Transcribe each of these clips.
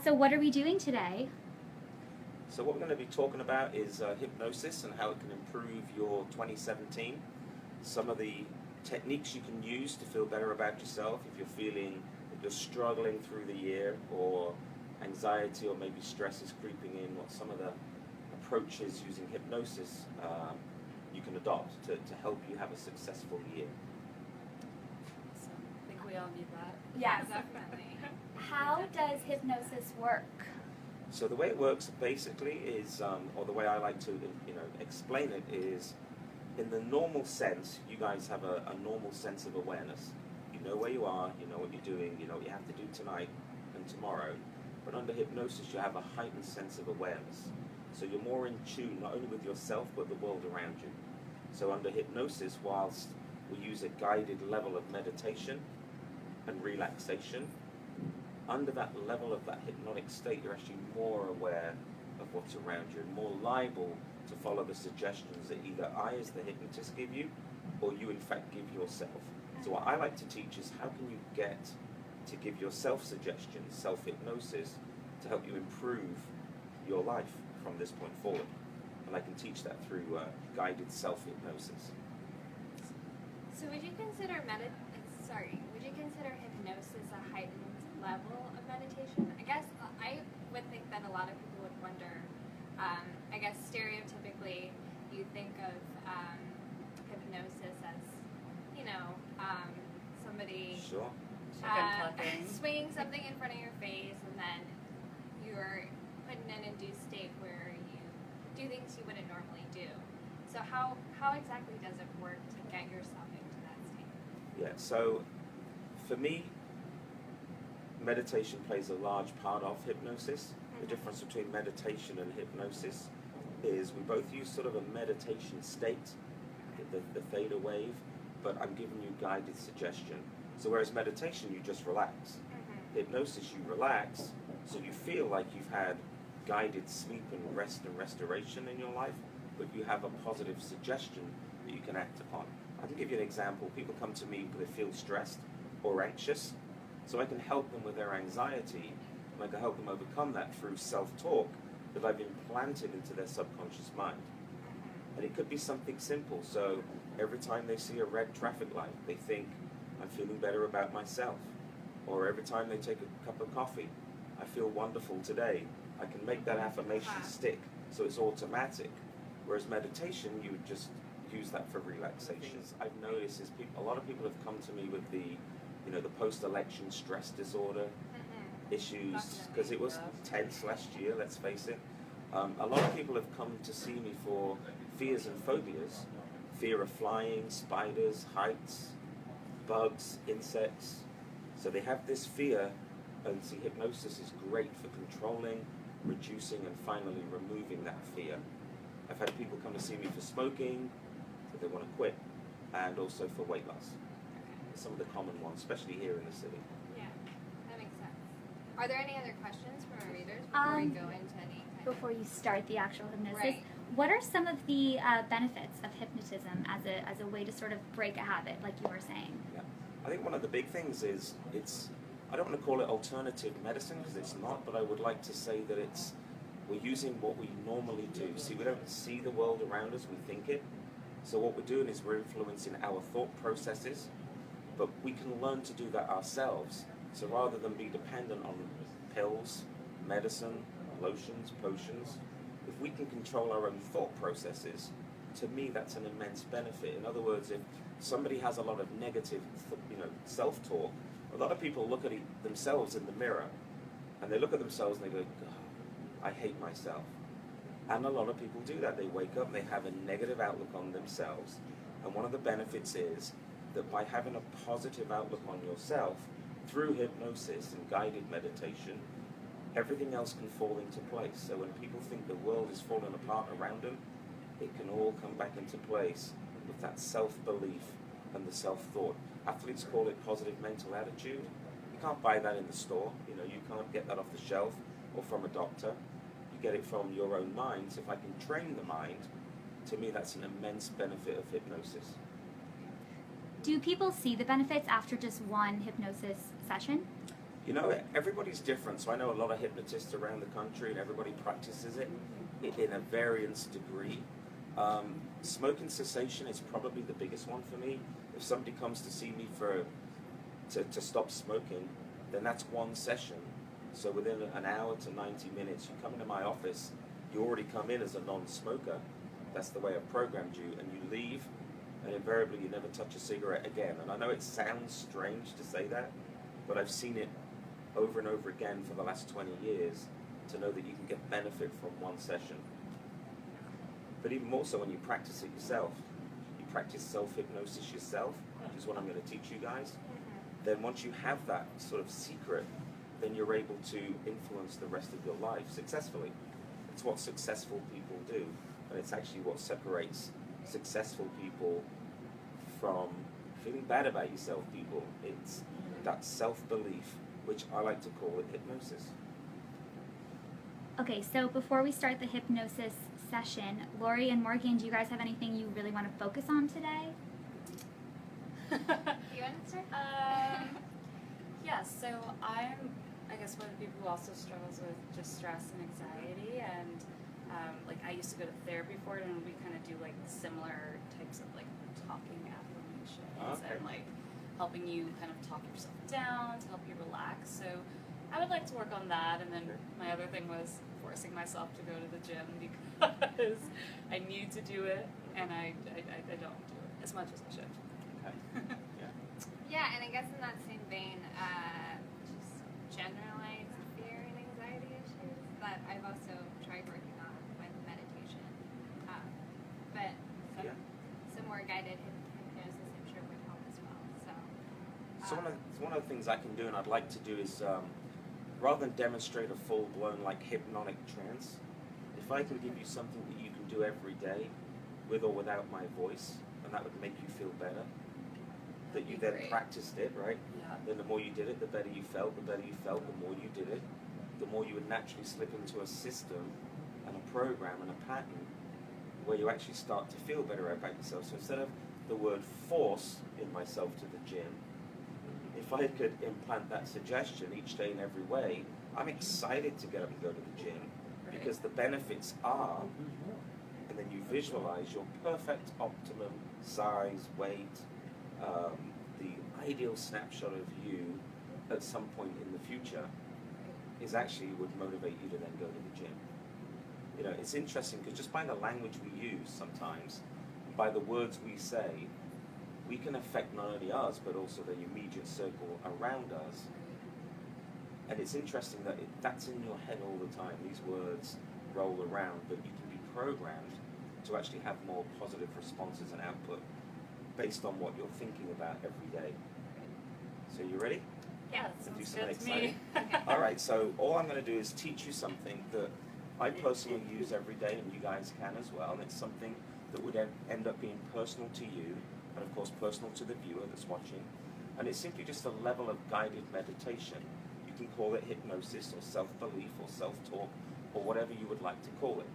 So what are we doing today? So what we're going to be talking about is hypnosis and how it can improve your 2017. Some of the techniques you can use to feel better about yourself if you're feeling that you're struggling through the year, or anxiety or maybe stress is creeping in, what some of the approaches using hypnosis you can adopt to help you have a successful year. So I think we all need that. Yes. Definitely. How does hypnosis work? So the way it works basically is, or the way I like to explain it is, in the normal sense, you guys have a normal sense of awareness. You know where you are, you know what you're doing, you know what you have to do tonight and tomorrow. But under hypnosis, you have a heightened sense of awareness. So you're more in tune, not only with yourself, but the world around you. So under hypnosis, whilst we use a guided level of meditation and relaxation, under that level of that hypnotic state, you're actually more aware of what's around you, and more liable to follow the suggestions that either I, as the hypnotist, give you, or you, in fact, give yourself. So what I like to teach is how can you get to give yourself suggestions, self-hypnosis, to help you improve your life from this point forward. And I can teach that through guided self-hypnosis. So would you consider hypnosis a heightened level of meditation? I guess I would think that a lot of people would wonder, I guess stereotypically you think of hypnosis as, somebody Sure. swinging something in front of your face, and then you're put in an induced state where you do things you wouldn't normally do. So how exactly does it work to get yourself into that state? Yeah, so for me, meditation plays a large part of hypnosis. The difference between meditation and hypnosis is we both use sort of a meditation state, the theta wave, but I'm giving you guided suggestion. So whereas meditation, you just relax. Hypnosis, you relax, so you feel like you've had guided sleep and rest and restoration in your life, but you have a positive suggestion that you can act upon. I can give you an example. People come to me because they feel stressed or anxious, so I can help them with their anxiety, and I can help them overcome that through self-talk that I've implanted into their subconscious mind. And it could be something simple. So every time they see a red traffic light, they think, I'm feeling better about myself. Or every time they take a cup of coffee, I feel wonderful today. I can make that affirmation stick, so it's automatic. Whereas meditation, you would just use that for relaxation. I've noticed is a lot of people have come to me with the post-election stress disorder issues, because it was tense last year, let's face it. A lot of people have come to see me for fears and phobias. Fear of flying, spiders, heights, bugs, insects. So they have this fear, and see, hypnosis is great for controlling, reducing, and finally removing that fear. I've had people come to see me for smoking, so they want to quit, and also for weight loss. Some of the common ones, especially here in the city. Yeah, that makes sense. Are there any other questions from our readers before we go into any Before you start the actual hypnosis, Right. what are some of the benefits of hypnotism as a way to sort of break a habit, like you were saying? Yeah. I think one of the big things is I don't want to call it alternative medicine because it's not, but I would like to say that we're using what we normally do. See, we don't see the world around us, we think it. So what we're doing is we're influencing our thought processes, but we can learn to do that ourselves. So rather than be dependent on pills, medicine, lotions, potions, if we can control our own thought processes, to me that's an immense benefit. In other words, if somebody has a lot of negative self-talk, a lot of people look at themselves in the mirror, and they look at themselves and they go, God, I hate myself. And a lot of people do that. They wake up and they have a negative outlook on themselves. And one of the benefits is that by having a positive outlook on yourself, through hypnosis and guided meditation, everything else can fall into place. So when people think the world is falling apart around them, it can all come back into place with that self-belief and the self-thought. Athletes call it positive mental attitude. You can't buy that in the store. You can't get that off the shelf or from a doctor. You get it from your own mind. So if I can train the mind, to me that's an immense benefit of hypnosis. Do people see the benefits after just one hypnosis session? You know, everybody's different. So I know a lot of hypnotists around the country, and everybody practices it in a variance degree. Smoking cessation is probably the biggest one for me. If somebody comes to see me to stop smoking, then that's one session. So within an hour to 90 minutes, you come into my office, you already come in as a non-smoker. That's the way I've programmed you, and you leave, and invariably you never touch a cigarette again. And I know it sounds strange to say that, but I've seen it over and over again for the last 20 years to know that you can get benefit from one session. But even more so when you practice it yourself, you practice self-hypnosis yourself, which is what I'm going to teach you guys. Then once you have that sort of secret, then you're able to influence the rest of your life successfully. It's what successful people do, and it's actually what separates successful people from feeling bad about yourself people. It's that self-belief, which I like to call it hypnosis. Okay, so before we start the hypnosis session, Lori and Morgan, do you guys have anything you really want to focus on today? You want to start? Yeah, so I guess one of the people who also struggles with just stress and anxiety, and like I used to go to therapy for it, and we kind of do like similar types of like talking affirmations and like helping you kind of talk yourself down to help you relax. So I would like to work on that, and then my other thing was forcing myself to go to the gym because I need to do it, and I don't do it as much as I should. Okay. Yeah, and I guess in that same vein, just generalized fear and anxiety issues that I've also tried working on with meditation. But some more guided hypnosis I'm sure would help as well. So one of the things I can do and I'd like to do is, rather than demonstrate a full-blown like hypnotic trance, if I can give you something that you can do every day with or without my voice, and that would make you feel better, that you then practiced it, right? Yeah. Then the more you did it, the better you felt, the more you did it, the more you would naturally slip into a system and a program and a pattern where you actually start to feel better about yourself. So instead of the word force in myself to the gym, if I could implant that suggestion each day in every way, I'm excited to get up and go to the gym because the benefits are, and then you visualize your perfect optimum size, weight, the ideal snapshot of you at some point in the future is actually would motivate you to then go to the gym. You know, it's interesting because just by the language we use sometimes, by the words we say, we can affect not only us but also the immediate circle around us. And it's interesting that that's in your head all the time. These words roll around, but you can be programmed to actually have more positive responses and output based on what you're thinking about every day. So you ready? Yeah, Do sounds something good to me. exciting? All right, so all I'm going to do is teach you something that I personally use every day, and you guys can as well. And it's something that would end up being personal to you, and of course personal to the viewer that's watching. And it's simply just a level of guided meditation. You can call it hypnosis or self-belief or self-talk or whatever you would like to call it.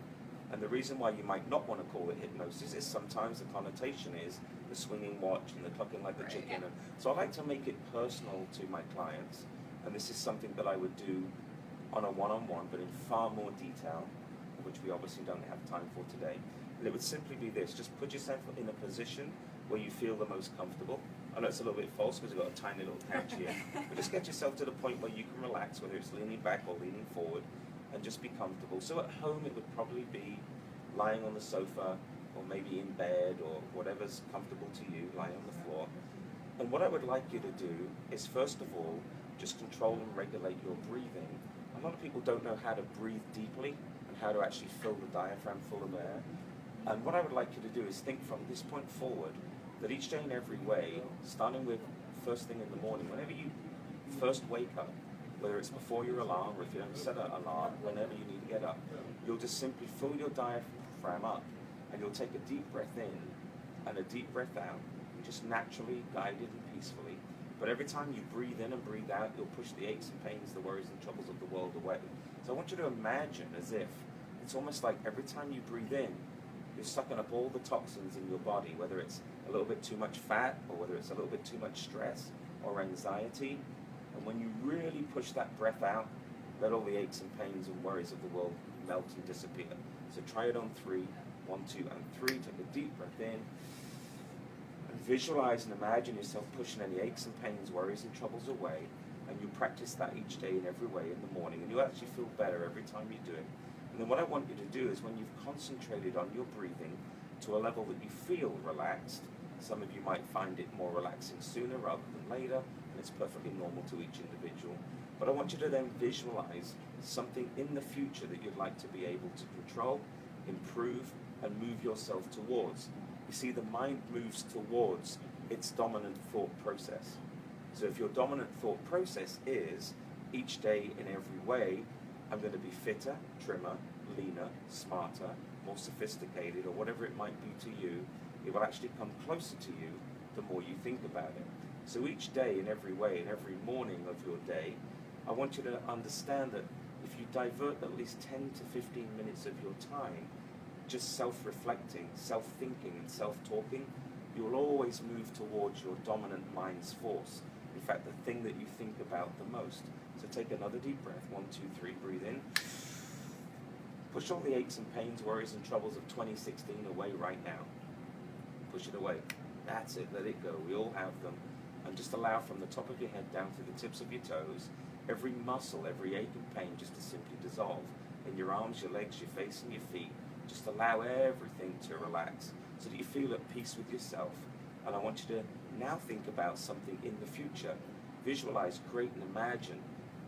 And the reason why you might not want to call it hypnosis is sometimes the connotation is the swinging watch and the clucking like the chicken. And so I like to make it personal to my clients. And this is something that I would do on a one-on-one, but in far more detail, which we obviously don't have time for today. And it would simply be this: just put yourself in a position where you feel the most comfortable. I know it's a little bit false because we've got a tiny little couch here, but just get yourself to the point where you can relax, whether it's leaning back or leaning forward, and just be comfortable. So at home it would probably be lying on the sofa, or maybe in bed, or whatever's comfortable to you, lying on the floor. And what I would like you to do is, first of all, just control and regulate your breathing. A lot of people don't know how to breathe deeply and how to actually fill the diaphragm full of air. And what I would like you to do is think from this point forward that each day in every way, starting with first thing in the morning, whenever you first wake up, whether it's before your alarm or if you don't set an alarm, whenever you need to get up, you'll just simply fill your diaphragm up and you'll take a deep breath in and a deep breath out, just naturally, guided and peacefully. But every time you breathe in and breathe out, you'll push the aches and pains, the worries and troubles of the world away. So I want you to imagine as if it's almost like every time you breathe in, you're sucking up all the toxins in your body, whether it's a little bit too much fat or whether it's a little bit too much stress or anxiety. And when you really push that breath out, let all the aches and pains and worries of the world melt and disappear. So try it on 3. 1, 2, and 3. Take a deep breath in. And visualize and imagine yourself pushing any aches and pains, worries and troubles away. And you practice that each day in every way in the morning. And you actually feel better every time you do it. And then what I want you to do is when you've concentrated on your breathing to a level that you feel relaxed, some of you might find it more relaxing sooner rather than later, and it's perfectly normal to each individual. But I want you to then visualize something in the future that you'd like to be able to control, improve, and move yourself towards. You see, the mind moves towards its dominant thought process. So if your dominant thought process is, each day in every way, I'm going to be fitter, trimmer, leaner, smarter, more sophisticated, or whatever it might be to you, it will actually come closer to you the more you think about it. So each day in every way, in every morning of your day, I want you to understand that if you divert at least 10 to 15 minutes of your time just self-reflecting, self-thinking, and self-talking, you will always move towards your dominant mind's force. In fact, the thing that you think about the most. So take another deep breath. 1, 2, 3, breathe in. Push all the aches and pains, worries and troubles of 2016 away right now. Push it away. That's it, let it go. We all have them. And just allow from the top of your head down to the tips of your toes, every muscle, every ache and pain just to simply dissolve. In your arms, your legs, your face and your feet, just allow everything to relax so that you feel at peace with yourself. And I want you to now think about something in the future. Visualize, create and imagine.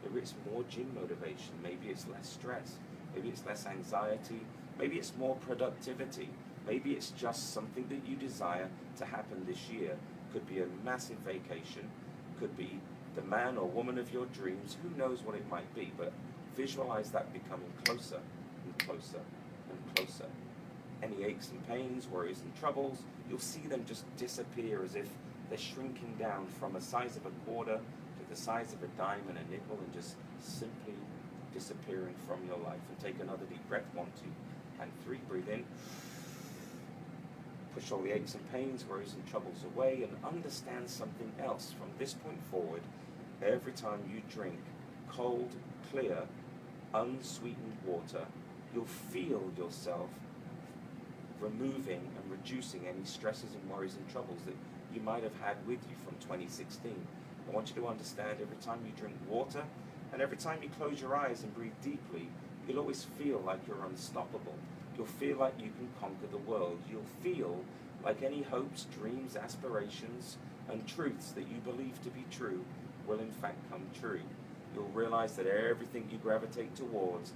Maybe it's more gym motivation, maybe it's less stress, maybe it's less anxiety, maybe it's more productivity, maybe it's just something that you desire to happen this year. Could be a massive vacation, could be the man or woman of your dreams, who knows what it might be, but visualize that becoming closer and closer and closer. Any aches and pains, worries and troubles, you'll see them just disappear as if they're shrinking down from a size of a quarter to the size of a dime and a nickel and just simply disappearing from your life. And take another deep breath, 1, 2, and 3, breathe in. Push all the aches and pains, worries and troubles away, and understand something else. From this point forward, every time you drink cold, clear, unsweetened water, you'll feel yourself removing and reducing any stresses and worries and troubles that you might have had with you from 2016. I want you to understand every time you drink water and every time you close your eyes and breathe deeply, you'll always feel like you're unstoppable. You'll feel like you can conquer the world. You'll feel like any hopes, dreams, aspirations, and truths that you believe to be true will in fact come true. You'll realize that everything you gravitate towards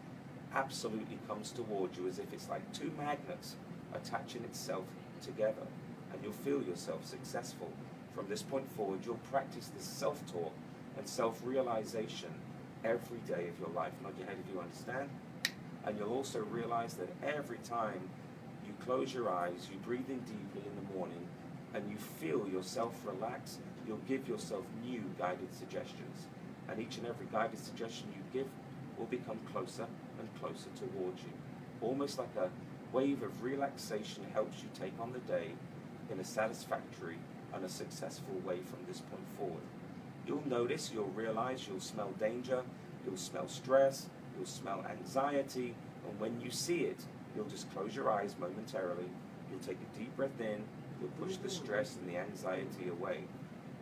absolutely comes towards you as if it's like two magnets attaching itself together, and you'll feel yourself successful. From this point forward, you'll practice this self-talk and self-realization every day of your life. Nod your head if you understand. And you'll also realize that every time you close your eyes, you breathe in deeply in the morning, and you feel yourself relax, you'll give yourself new guided suggestions. And each and every guided suggestion you give will become closer and closer towards you. Almost like a wave of relaxation helps you take on the day in a satisfactory and a successful way from this point forward. You'll notice, you'll realize, you'll smell danger, you'll smell stress, you'll smell anxiety, and when you see it, you'll just close your eyes momentarily, you'll take a deep breath in, you'll push the stress and the anxiety away.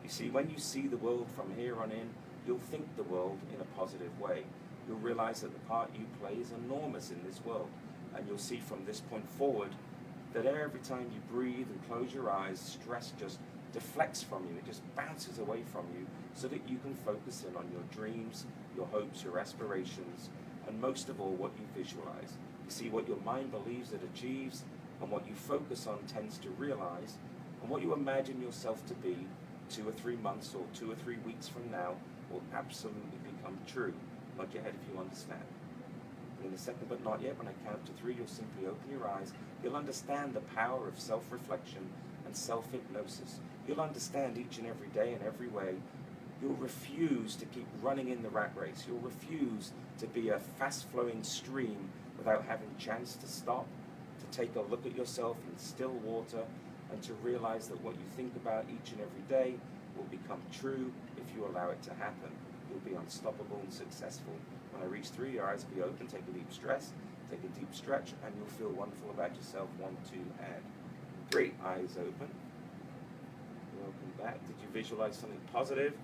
You see, when you see the world from here on in, you'll think the world in a positive way. You'll realize that the part you play is enormous in this world, and you'll see from this point forward that every time you breathe and close your eyes, stress just deflects from you, it just bounces away from you so that you can focus in on your dreams, your hopes, your aspirations, and most of all, what you visualize. You see, what your mind believes it achieves, and what you focus on tends to realize, and what you imagine yourself to be 2 or 3 months or 2 or 3 weeks from now will absolutely become true. Nod your head if you understand. And in a second, but not yet, when I count to 3, you'll simply open your eyes. You'll understand the power of self-reflection and self-hypnosis. You'll understand each and every day in every way. You'll refuse to keep running in the rat race. You'll refuse to be a fast-flowing stream without having a chance to stop, to take a look at yourself in still water, and to realize that what you think about each and every day will become true if you allow it to happen. you'll be unstoppable and successful. When I reach 3, your eyes will be open, take a deep stress, take a deep stretch, and you'll feel wonderful about yourself. 1, 2, and 3. Eyes open. Welcome back. Did you visualize something positive?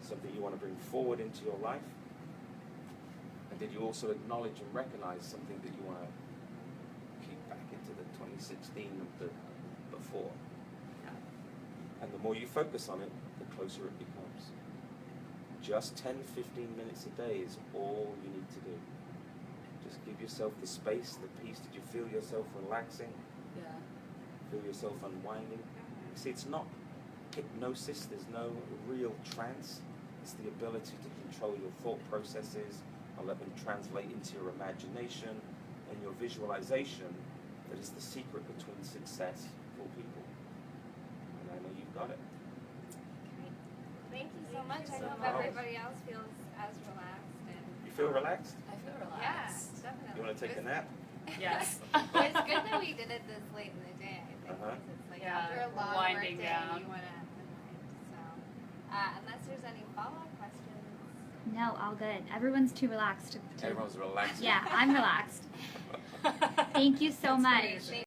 Something you want to bring forward into your life? And did you also acknowledge and recognize something that you want to keep back into the 2016 of the before? And the more you focus on it, the closer it becomes. Just 10-15 minutes a day is all you need to do. Just give yourself the space, the peace. Did you feel yourself relaxing? Yeah. Feel yourself unwinding? See, it's not hypnosis. There's no real trance. It's the ability to control your thought processes and let them translate into your imagination and your visualization. That is the secret between success for people. And I know you've got it. Great. Thank you so much. I so hope much. everybody else feels as relaxed. And You feel relaxed? I feel yeah, relaxed. definitely. You want to take a nap? Yes. It's good that we did it this late in the day, I think, because it's like Yeah, after a we're long winding work day, down. you want to unwind. So, unless there's any follow-up questions. No, all good. Everyone's too relaxed to Everyone's relaxed. Yeah, I'm relaxed. Thank you so much. Great.